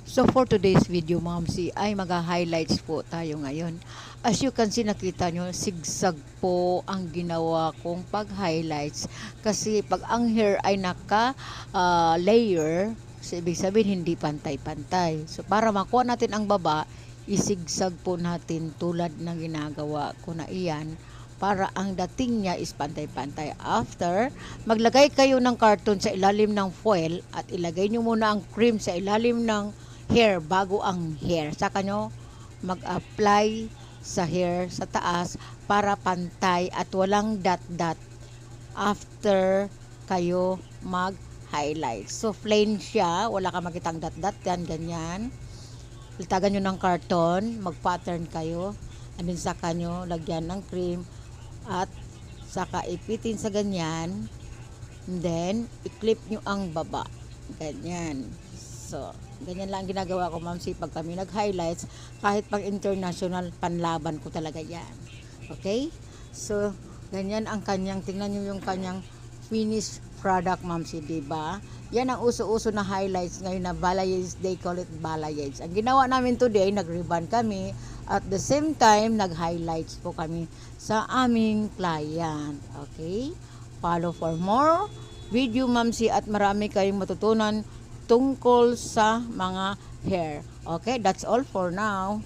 So for today's video, Mamsi, ay mag-highlights po tayo ngayon. As you can see, nakita nyo, zigzag po ang ginawa kong pag-highlights. Kasi pag ang hair ay naka-layer, so ibig sabihin hindi pantay-pantay. So para makuha natin ang baba, isigzag po natin tulad ng ginagawa ko na iyan para ang dating niya is pantay-pantay. After, maglagay kayo ng carton sa ilalim ng foil at ilagay nyo muna ang cream sa ilalim ng hair bago ang hair. Saka nyo mag-apply sa hair sa taas para pantay at walang dot-dot after kayo mag-highlight. So, plain siya. Wala ka makitang dot-dot. Yan, ganyan. Litagan nyo ng carton. Mag-pattern kayo. And then, saka nyo lagyan ng cream. At saka ipitin sa ganyan. And then, i-clip nyo ang baba. Ganyan. So, ganyan lang ginagawa ko, ma'am, pag kami nag-highlights. Kahit pang international, panlaban ko talaga yan. Okay? So, ganyan ang kanyang, tingnan nyo yung kanyang finished product, ma'am, diba? Yan ang uso-uso na highlights ngayon na balayage, they call it balayage. Ang ginawa namin today, nag-ribbon kami. At the same time, nag-highlights po kami sa aming client. Okay? Follow for more video, ma'am, at marami kayong matutunan tungkol sa mga hair. Okay? That's all for now.